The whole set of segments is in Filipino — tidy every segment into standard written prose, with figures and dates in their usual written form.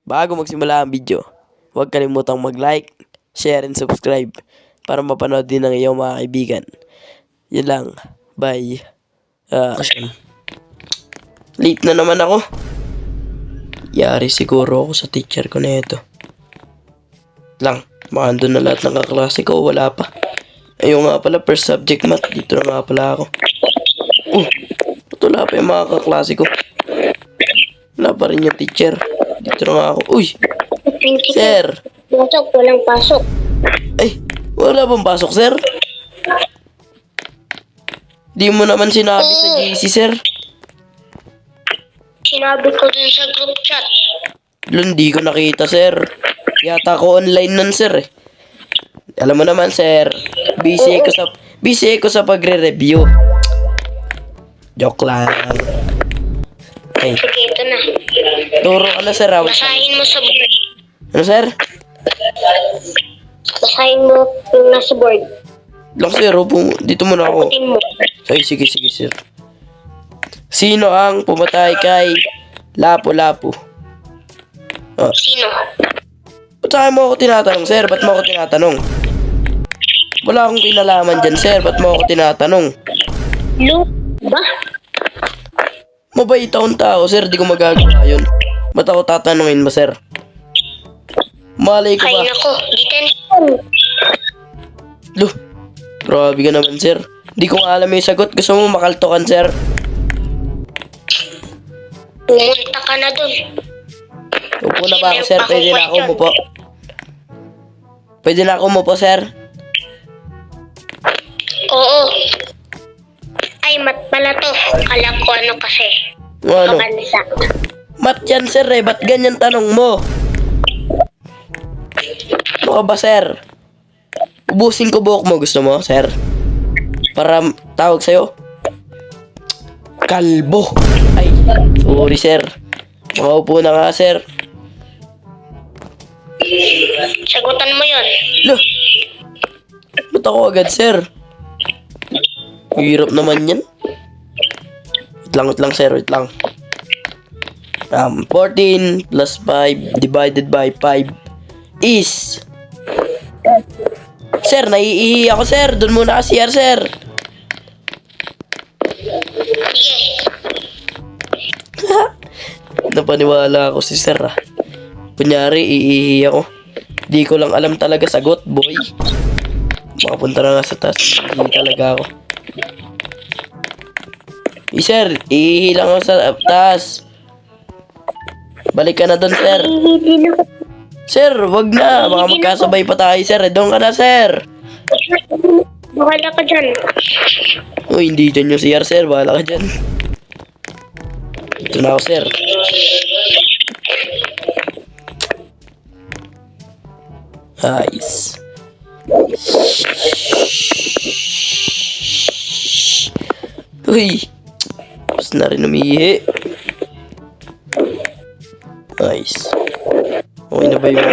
Bago magsimula ang video, huwag kalimutang mag-like, share, and subscribe para mapanood din ng iyong mga kaibigan. Yun lang. Bye. Late na naman ako. Yari siguro ako sa teacher ko na ito. Lang, baka andun na lahat ng kaklase ko. Wala pa. Ayun nga pala, first subject math. Dito na nga pala ako. Ba't wala pa yung mga kaklase ko? Wala pa rin yung teacher. Dito na nga ako. Uy! Sir! Pasok, walang pasok. Ay! Wala bang pasok, sir? Di mo naman sinabi sa GC, sir. Sinabi ko dun sa group chat. Hindi ko nakita, sir. Yata ko online nun, sir. Alam mo naman, sir. Busy ako sa pagre-review. Joke lang. Ay, Sige, ito na. turo ka na, sir. Basahin mo sa board. Ano, sir? Basahin mo yung nasa board. Lang, sir. Upo. Dito muna ako. Sagutin mo. Ay, sige, sir. Sino ang pumatay kay Lapu-Lapu? Sino? Ba't sa'kin mo ako tinatanong, sir? Ba't mo ako tinatanong? Wala akong kinalaman dyan, sir. Ba't mo ako tinatanong? Lu ba? Mabait akong tao, sir. Di ko magagawa yun. Ba't ako tatanungin mo, sir? Malay ko Ay, ba? nako. Detention. Lo, grabe ka naman, sir. Di ko nga alam yung sagot. Gusto mo makaltokan, sir? Pumunta ka na dun. Upo na ba ako, sir? Pwede na ako umupo. Pwede na ako umupo, sir? Oo. Ay, mat pala to. Kala ko ano kasi. Ano? Kabansa. Mat yan, sir, eh. Ba't ganyan tanong mo? Ano ka ba, sir? Ubusin ko buhok mo. Gusto mo, sir? Para tawag sa'yo? Kalbo. Ay, sorry, sir. Makaupo na nga, sir. Sagutan mo yun. Loh, ba't ako agad, sir? Hirap naman yan. Wait lang, sir. Wait lang. 14 plus 5 divided by 5 is... Sir, naiihi ako, sir. Doon muna ka, CR, sir. Sige. Napaniwala ako si sir, ah. Kunyari, iihi ako. Di ko lang alam talaga sagot, boy. Makapunta na nga sa taas. Hindi talaga ako. Sir, iihi lang ako sa taas. Balik ka na doon, sir. Hindi na. Sir, wag na. Baka magkasabay pa tayo, sir. Doon ka na, sir. Bahala ka dyan. Uy, hindi dyan yung CR, sir. Bahala ka dyan. Ito na ako, sir. Nice. Uy. Tapos na rin umihi. Nice. Okay na ba yun?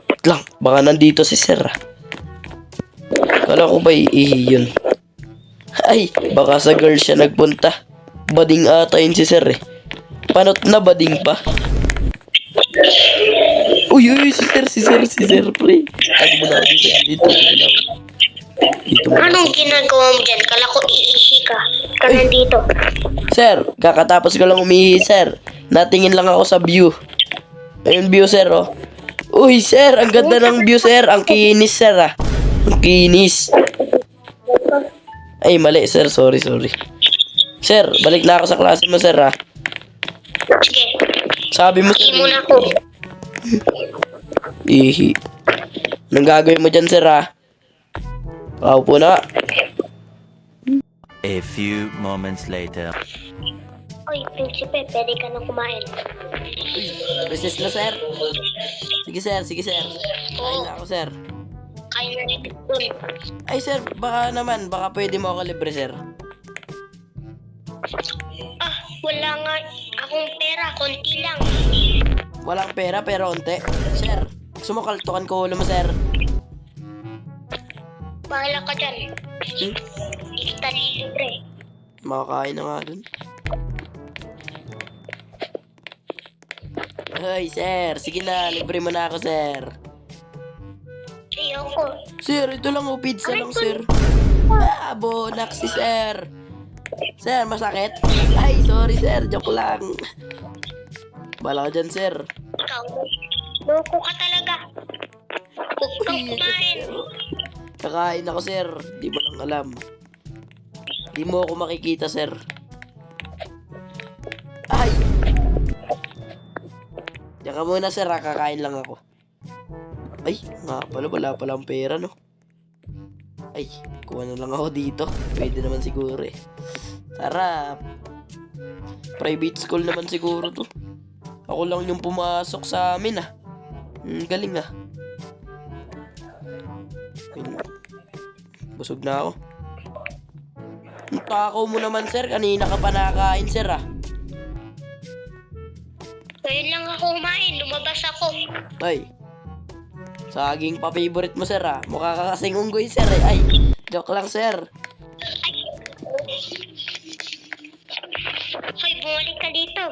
Wait lang, baka nandito si sir, ah. Kala ko ba iihi yun? Ay, baka sa girl siya nagpunta. Bading ata yun si sir, eh. Panot na bading pa. Uy, si sir, pre. Tago mo na ako dito. Dito mo. Anong ginagawa mo dyan? Kala ko iihi ka. Ka nandito. Sir, kakatapos ko lang umihi, sir. Natingin lang ako sa view. Ayun view, sir, oh. Uy, sir, ang ganda ng view, sir. Ang kinis, sir, ah. Ang kinis. Ay, mali, sir. Sorry. Sir, balik na ako sa klase mo, sir, ah. Sige. Sabi mo, sir. Ihi muna ako. Ihi. Anong gagawin mo dyan, sir, ah? Paupo na. A few moments later. Oy, prinsipe, pwede ka na kumain. Recess na, sir. Sige, sir. Kain na ako, sir. Kain na rin dun. Ay, sir, baka pwede mo ako libre, sir. Ah, wala nga akong pera. Konti lang. Walang pera, pero onte. Sir, gusto mo kaltukan ko ulo mo, sir? Bahala ka dyan. Hindi kita libre. Makakain na nga dun. Ay, sir. Sige na, libre mo na ako, sir. Ayoko. Sir, ito lang o, pizza lang, sir. Ah, bonak si sir. Sir, masakit? Ay, sorry, sir. Joke lang. Bala ka dyan, sir. Ikaw. Loko ka talaga. Huwag kang kumain. Kakain ako, sir. Di mo lang alam. Di mo ako makikita, sir. Ay! Diyan ka muna, sir. Kakain lang ako. Ay, nga pala. Wala palang pera, no? Ay, kuha na lang ako dito. Pwede naman siguro eh. Sarap. Private school naman siguro to. Ako lang yung pumasok sa amin ah. Galing ah. Busog na ako. Ang takaw mo naman, sir. Kanina ka pa nakain, sir ah. Ngayon lang ako kumain. Lumabas ako. Ay. Saging pa favorite mo, sir ah. Mukha ka kasing unggoy, sir eh. Ay, joke lang, sir. Hoy, bumalik ka dito.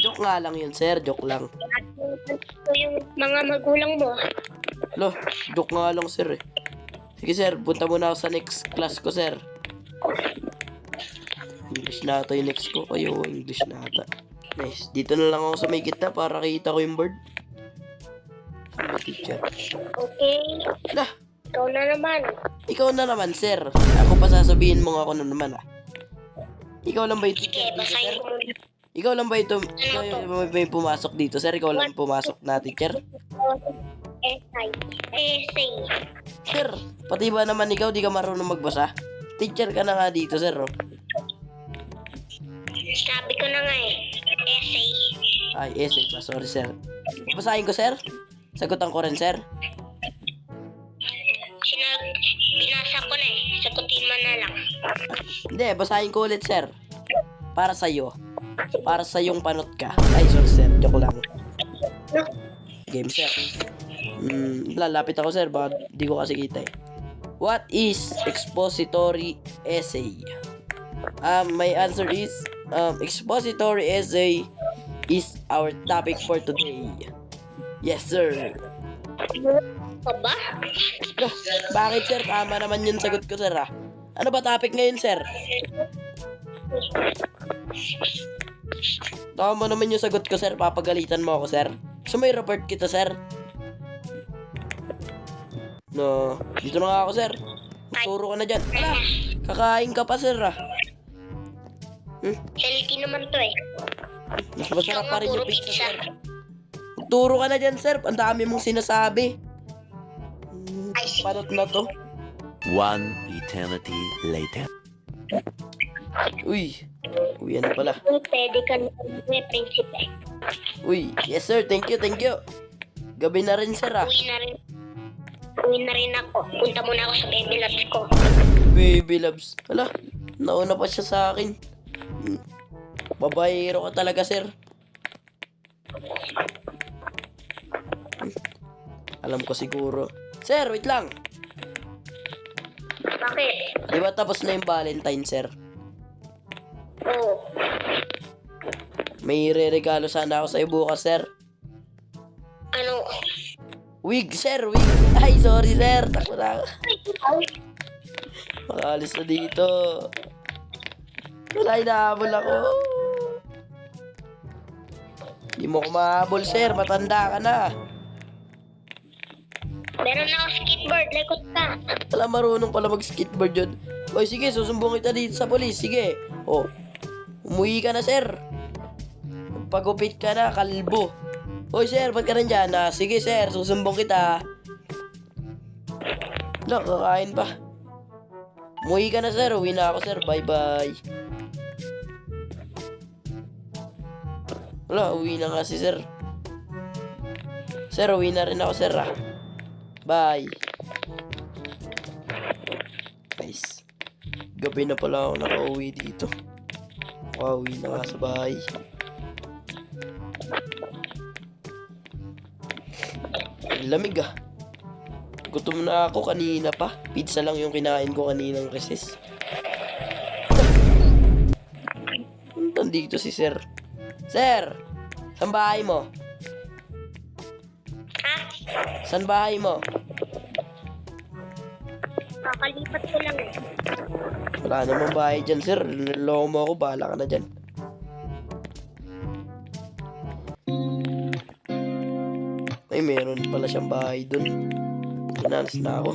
Joke nga lang yun, sir. Joke lang. Ito yung mga magulang mo. Lo, joke nga lang, sir eh. Sige, sir. Punta muna ako sa next class ko, sir. English na ata yung next ko. Ayo, English na ata. Nice. Dito na lang ako sa may gitna para kita ko yung board. Ano, teacher? Okay. Lah, Ikaw na naman. ikaw na naman, sir. Ako pa sasabihin mo nga ako na naman ah. Ikaw lang ba yung Sige, teacher dito, sir? basahin ko muna. Ikaw lang ba ito? Ikaw yung may pumasok dito, sir? Ikaw lang pumasok na, teacher? Essay. Sir, pati ba naman ikaw di ka marunong magbasa? Teacher ka na nga dito, sir. Oh. Sabi ko na nga eh. Essay. Ay, essay pa. Sorry, sir. Basahin ko, sir? Sagutan ko rin, sir. Binasa ko na eh. Sagutin mo na lang. Hindi, basahin ko ulit, sir. Para sa'yo. Para sa yung panot ka. Ay, sorry, sir. Joke lang. Game, sir. Lalapit ako, sir. Baka di ko kasi kita eh. What is expository essay? My answer is expository essay is our topic for today. Yes, sir. Aba? Loh, bakit, sir? Tama naman yung sagot ko, sir, ah. Ano ba topic ngayon, sir? Tama naman yung sagot ko, sir. Papagalitan mo ako, sir. So, may report kita, sir. No, dito na nga ako, sir. Turo ka na dyan. Ala, kakain ka pa, sir, ah. Healthy naman to eh. Mas masarap pa rin Puro yung pizza, pizza. sir. Turo ka na dyan, sir. Ang dami mong sinasabi. Panot na to. One eternity later. Uy. Uy, ano pala? Pwede ka na may prinsipe. Uy, yes, sir. Thank you, thank you. Gabi na rin, sir, ah. Uwi na rin ako. Punta muna ako sa baby labs ko. Baby loves. Hala, nauna pa siya sa akin. Babayero ka talaga, sir. Alam ko siguro. Sir, wait lang. Bakit? Di ba tapos na yung Valentine, sir? Oo. May re-regalo sana ako sa'yo bukas, sir. Ano? Wig, sir, wig. Ay, sorry, sir. Takbo na ako. Makalis na dito. Wala, inahabol ako. Di mo ko mahabol, sir. Matanda ka na. Meron na ako skateboard. Lekot ka. Wala, marunong pala mag-skateboard yun. Oy, sige, susumbong kita dito sa polis. Sige. Oh, umuwi ka na, sir. Pagupit ka na, kalbo. Oy, sir, ba't ka nandyan? Sige, sir, susumbong kita. Wala, kakain pa. Umuwi ka na, sir. Uwi na ako, sir. Bye-bye. Wala, uwi na kasi, sir. Sir, uwi na rin ako, sir, ah. Bye. Guys, gabi na pala ako nakauwi dito. Makauwi na nga sa bahay. Ang lamig ah. Gutom na ako kanina pa. Pizza lang yung kinain ko kaninang recess. Nandito si sir. Sir! Saan bahay mo? San bahay mo? Kakalipat ko lang eh. Wala namang bahay dyan, sir. Niloloko mo ako, bahala ka na dyan. Ay, meron pala siyang bahay dun. Pinalas na ako.